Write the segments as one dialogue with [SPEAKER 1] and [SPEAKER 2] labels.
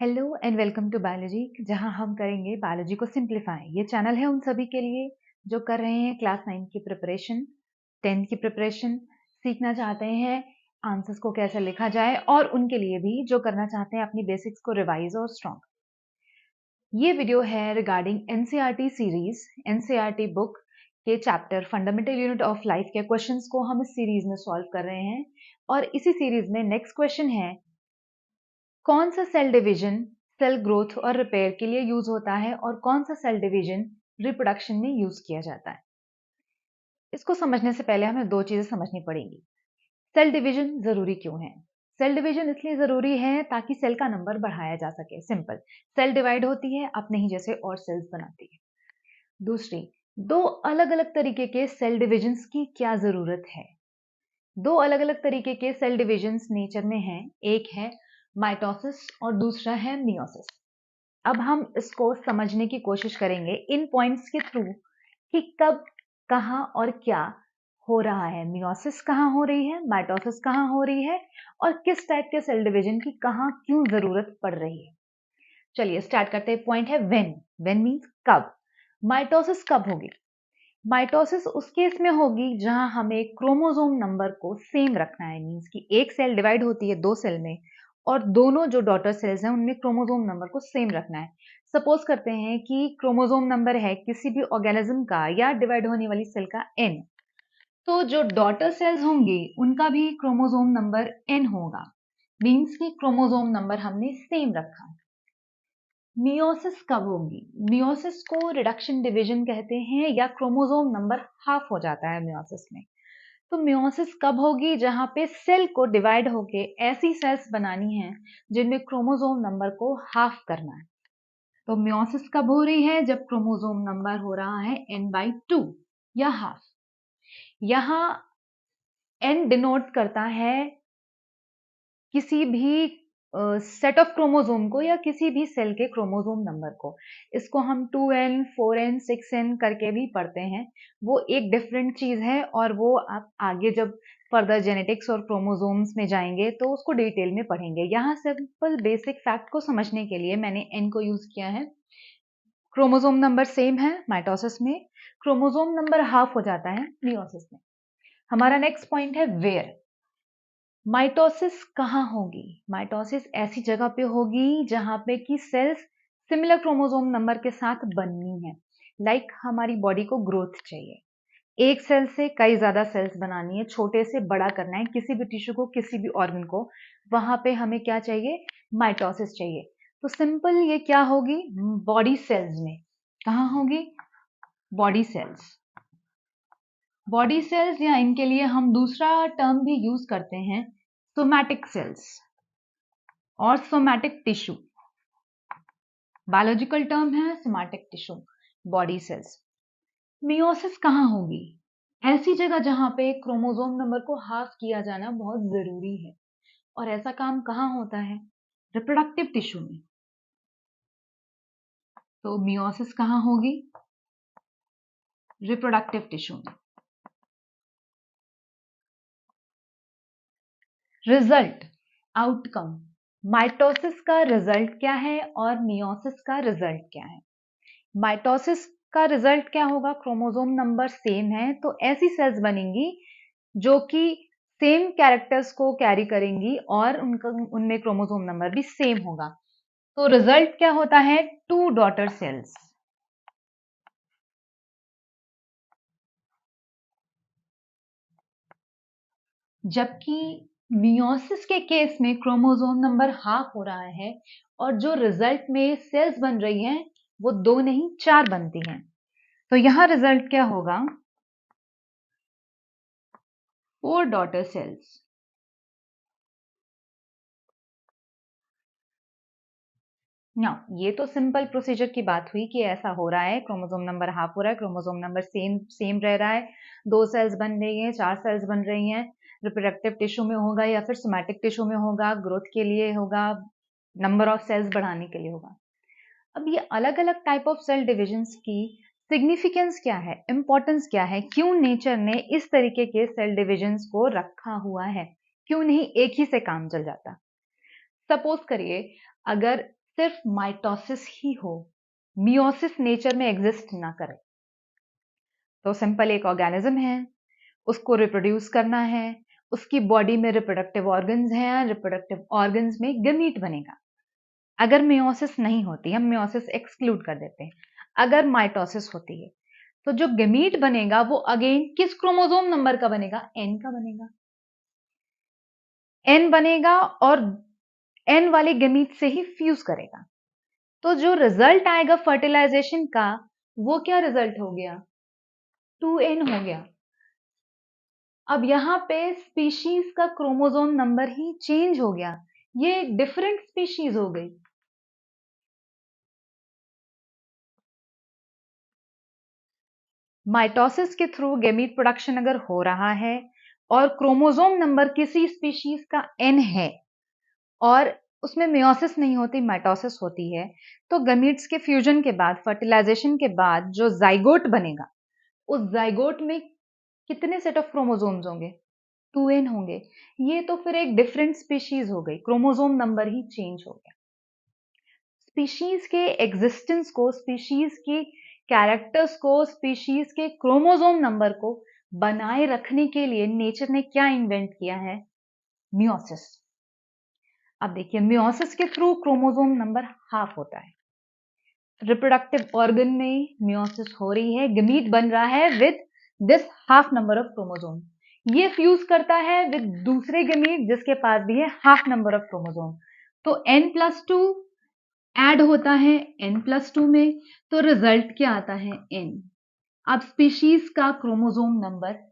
[SPEAKER 1] Hello and welcome to biology, जहां हम करेंगे बायोलॉजी को सिंप्लीफाई। ये चैनल है उन सभी के लिए जो कर रहे हैं क्लास 9 की प्रिपरेशन, 10th की प्रिपरेशन, सीखना चाहते हैं आंसर्स को कैसे लिखा जाए, और उनके लिए भी जो करना चाहते हैं अपनी बेसिक्स को रिवाइज और स्ट्रॉन्ग। ये वीडियो है regarding NCERT series, NCERT book के chapter fundamental unit of life के क्वेश्चंस को हम इस सीरीज में सॉल्व कर रहे हैं। और इसी सीरीज में नेक्स्ट क्वेश्चन है, कौन सा सेल डिवीजन सेल ग्रोथ और रिपेयर के लिए यूज होता है और कौन सा सेल डिवीजन रिप्रोडक्शन में यूज किया जाता है। इसको समझने से पहले हमें दो चीजें समझनी पड़ेंगी। सेल डिवीजन जरूरी क्यों है? सेल डिवीजन इसलिए जरूरी है ताकि सेल का नंबर बढ़ाया जा सके। सिंपल, सेल डिवाइड होती है अपने ही जैसे और सेल्स बनाती है। दूसरी, दो अलग अलग तरीके के सेल डिविजन्स की क्या जरूरत है? दो अलग अलग तरीके के सेल डिविजन्स नेचर में हैं। एक है माइटोसिस और दूसरा है मियोसिस। अब हम इसको समझने की कोशिश करेंगे इन पॉइंट्स के थ्रू कि कब, कहां और क्या हो रहा है। मियोसिस कहां हो रही है, माइटोसिस कहां हो रही है, और किस टाइप के सेल डिवीजन की कहां क्यों जरूरत पड़ रही है। चलिए स्टार्ट करते हैं। पॉइंट है व्हेन। व्हेन मींस कब। माइटोसिस कब होगी? माइटोसिस उस केस में होगी जहां हमें क्रोमोसोम नंबर को सेम रखना है। मींस कि एक सेल डिवाइड होती है दो सेल में, और दोनों जो डॉटर सेल्स हैं उनमें क्रोमोसोम नंबर को सेम रखना है। सपोज करते हैं कि क्रोमोसोम नंबर है किसी भी ऑर्गेनिज्म का या डिवाइड होने वाली सेल का n, तो जो डॉटर सेल्स होंगी उनका भी क्रोमोसोम नंबर n होगा। मींस कि क्रोमोसोम नंबर हमने सेम रखा। मियोसिस कब होगी? मियोसिस को रिडक्शन डिवीजन कहते हैं, या क्रोमोसोम नंबर हाफ हो जाता है मियोसिस में। तो मियोसिस कब होगी? जहां पे सेल को डिवाइड होके ऐसी सेल्स बनानी है जिनमें क्रोमोसोम नंबर को हाफ करना है। तो मियोसिस कब हो रही है? जब क्रोमोसोम नंबर हो रहा है n/2 या हाफ। यहां n डिनोट करता है किसी भी सेट ऑफ क्रोमोसोम को या किसी भी सेल के क्रोमोसोम नंबर को। इसको हम 2n, 4n, 6n करके भी पढ़ते हैं। वो एक डिफरेंट चीज है, और वो आप आगे जब फर्दर जेनेटिक्स और क्रोमोसोम्स में जाएंगे तो उसको डिटेल में पढ़ेंगे। यहाँ सिंपल बेसिक फैक्ट को समझने के लिए मैंने n को यूज किया है। क्रोमोसोम नंबर सेम है माइटोसिस में, क्रोमोसोम नंबर हाफ हो जाता है मियोसिस में। हमारा नेक्स्ट पॉइंट है वेयर। माइटोसिस कहाँ होगी? माइटोसिस ऐसी जगह पे होगी जहां पे कि सेल्स सिमिलर क्रोमोसोम नंबर के साथ बननी है। लाइक हमारी बॉडी को ग्रोथ चाहिए, एक सेल से कई ज्यादा सेल्स बनानी है, छोटे से बड़ा करना है किसी भी टिश्यू को, किसी भी ऑर्गन को। वहां पे हमें क्या चाहिए? माइटोसिस चाहिए। तो सिंपल ये क्या होगी? बॉडी सेल्स में। कहाँ होगी? Body cells. बॉडी सेल्स, या इनके लिए हम दूसरा टर्म भी यूज करते हैं, सोमैटिक सेल्स और सोमैटिक टिश्यू। बायोलॉजिकल टर्म है somatic tissue, body cells. Meiosis कहाँ होगी? ऐसी जगह जहां पे क्रोमोसोम नंबर को हाफ किया जाना बहुत जरूरी है। और ऐसा काम कहाँ होता है? रिप्रोडक्टिव टिश्यू में। तो मियोसिस कहाँ होगी? रिप्रोडक्टिव टिश्यू में। रिजल्ट, आउटकम, माइटोसिस का रिजल्ट क्या है और मियोसिस का रिजल्ट क्या है? माइटोसिस का रिजल्ट क्या होगा? क्रोमोसोम नंबर सेम है तो ऐसी सेल्स बनेंगी जो कि सेम कैरेक्टर्स को कैरी करेंगी और उनका उनमें क्रोमोसोम नंबर भी सेम होगा। तो रिजल्ट क्या होता है? Two daughter cells. जबकि मियोसिस के केस में क्रोमोसोम नंबर हाफ हो रहा है और जो रिजल्ट में सेल्स बन रही हैं वो दो नहीं चार बनती हैं। तो यहां रिजल्ट क्या होगा? 4 डॉटर सेल्स। ना, ये तो सिंपल प्रोसीजर की बात हुई कि ऐसा हो रहा है, क्रोमोसोम नंबर हाफ हो रहा है, क्रोमोसोम नंबर सेम सेम रह रहा है, दो सेल्स बन रही हैं, चार सेल्स बन रही हैं। रिप्रोडक्टिव टिश्यू में होगा या फिर सोमैटिक टिश्यू में होगा, ग्रोथ के लिए होगा, नंबर ऑफ सेल्स बढ़ाने के लिए होगा। अब ये अलग अलग टाइप ऑफ सेल डिविजन्स की सिग्निफिकेंस क्या है, इंपॉर्टेंस क्या है, क्यों नेचर ने इस तरीके के सेल डिविजन्स को रखा हुआ है? क्यों नहीं एक ही से काम चल जाता? सपोज करिए अगर सिर्फ माइटोसिस ही हो, मियोसिस नेचर में एग्जिस्ट ना करे। तो सिंपल एक ऑर्गेनिज्म है, उसको रिप्रोड्यूस करना है, उसकी बॉडी में रिप्रोडक्टिव ऑर्गन्स हैं, रिप्रोडक्टिव ऑर्गन्स में गमीट बनेगा। अगर मियोसिस नहीं होती, हम मियोसिस एक्सक्लूड कर देते हैं, अगर माइटोसिस होती है तो जो गमीट बनेगा वो अगेन किस क्रोमोसोम नंबर का बनेगा? एन का बनेगा। एन बनेगा और एन वाले गमीट से ही फ्यूज करेगा। तो जो रिजल्ट आएगा फर्टिलाइजेशन का वो क्या रिजल्ट हो गया? 2n हो गया। अब यहां पे स्पीशीज का क्रोमोसोम नंबर ही चेंज हो गया, ये डिफरेंट स्पीशीज हो गई। माइटोसिस के थ्रू गैमीट प्रोडक्शन अगर हो रहा है और क्रोमोसोम नंबर किसी स्पीशीज का n है और उसमें मियोसिस नहीं होती, माइटोसिस होती है, तो गमीट्स के फ्यूजन के बाद, फर्टिलाइजेशन के बाद जो जाइगोट बनेगा, उस जाइगोट में कितने सेट ऑफ क्रोमोसोम्स होंगे? 2n होंगे। ये तो फिर एक डिफरेंट स्पीशीज हो गई, क्रोमोसोम नंबर ही चेंज हो गया। स्पीशीज के एग्जिस्टेंस को, स्पीशीज की कैरेक्टर्स को, स्पीशीज के क्रोमोसोम नंबर को बनाए रखने के लिए नेचर ने क्या इन्वेंट किया है? मियोसिस। अब देखिए, मियोसिस के थ्रू क्रोमोसोम नंबर हाफ होता है। रिप्रोडक्टिव ऑर्गन में मियोसिस हो रही है, गमीट बन रहा है with this half number of chromosome. ये फ्यूज करता है विद दूसरे गमीट जिसके पास भी है हाफ नंबर ऑफ क्रोमोसोम। तो n+2 ऐड होता है n+2 में, तो रिजल्ट क्या आता है? n। अब स्पीशीज का क्रोमोसोम नंबर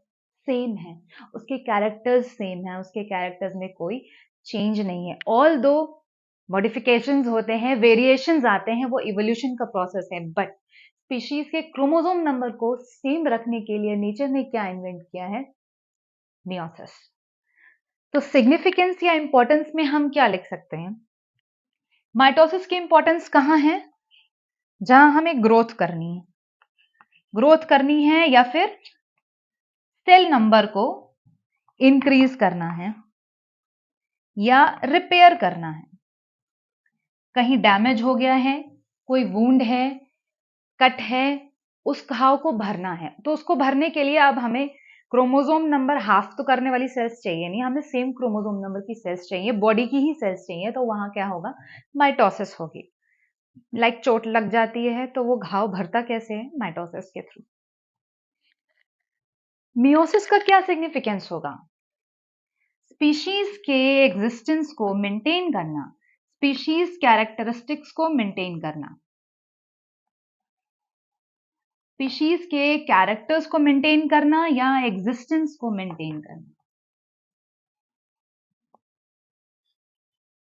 [SPEAKER 1] सेम है, उसके कैरेक्टर्स सेम है, उसके कैरेक्टर्स में कोई चेंज नहीं है। ऑल दो मॉडिफिकेशंस होते हैं, वेरिएशंस आते हैं, वो इवोल्यूशन का प्रोसेस है, बट स्पीशीज के क्रोमोसोम नंबर को सेम रखने के लिए नेचर ने क्या इन्वेंट किया है? मियोसिस। तो सिग्निफिकेंस या इंपॉर्टेंस में हम क्या लिख सकते हैं? माइटोसिस की इंपॉर्टेंस कहां है? जहां हमें ग्रोथ करनी है, ग्रोथ करनी है या फिर सेल नंबर को इंक्रीज करना है या रिपेयर करना है। कहीं डैमेज हो गया है, कोई वुंड है, कट है, उस घाव को भरना है, तो उसको भरने के लिए अब हमें क्रोमोसोम नंबर हाफ तो करने वाली सेल्स चाहिए नहीं, हमें सेम क्रोमोसोम नंबर की सेल्स चाहिए, बॉडी की ही सेल्स चाहिए। तो वहां क्या होगा? माइटोसिस होगी। लाइक चोट लग जाती है तो वो घाव भरता कैसे है? माइटोसिस के थ्रू। मियोसिस का क्या सिग्निफिकेंस होगा? स्पीशीज के एग्जिस्टेंस को मेंटेन करना, स्पीशीज कैरेक्टरिस्टिक्स को मेंटेन करना, स्पीशीज के कैरेक्टर्स को मेंटेन करना या एग्जिस्टेंस को मेंटेन करना।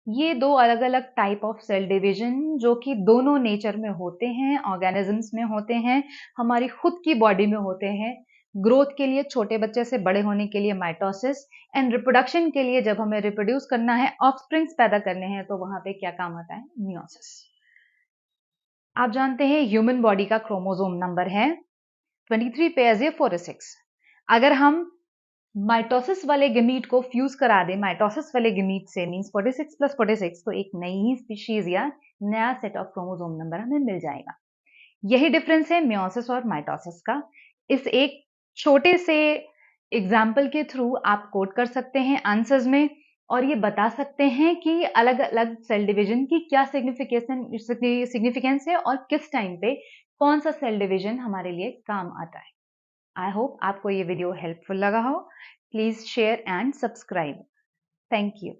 [SPEAKER 1] ये दो अलग अलग टाइप ऑफ सेल डिवीजन जो कि दोनों नेचर में होते हैं, ऑर्गेनिजम्स में होते हैं, हमारी खुद की बॉडी में होते हैं। ग्रोथ के लिए, छोटे बच्चे से बड़े होने के लिए माइटोसिस, एंड रिप्रोडक्शन के लिए जब हमें रिप्रोड्यूस करना है, ऑफस्प्रिंग्स पैदा करने हैं, तो वहां पे क्या काम आता है? मियोसिस। आप जानते हैं ह्यूमन बॉडी का क्रोमोसोम नंबर है 23 पेयर्स या 46। अगर हम माइटोसिस वाले गमीट को फ्यूज करा दे माइटोसिस वाले गमीट से, मींस 46 + 46, तो एक नई ही स्पीशीज या नया सेट ऑफ क्रोमोसोम नंबर हमें मिल जाएगा। यही डिफरेंस है मियोसिस और माइटोसिस का। इस एक छोटे से एग्जाम्पल के थ्रू आप कोट कर सकते हैं आंसर्स में और ये बता सकते हैं कि अलग अलग सेल डिवीजन की क्या सिग्निफिकेंस है और किस टाइम पे कौन सा सेल डिवीजन हमारे लिए काम आता है। आई होप आपको ये वीडियो हेल्पफुल लगा हो। Please share and subscribe. Thank you.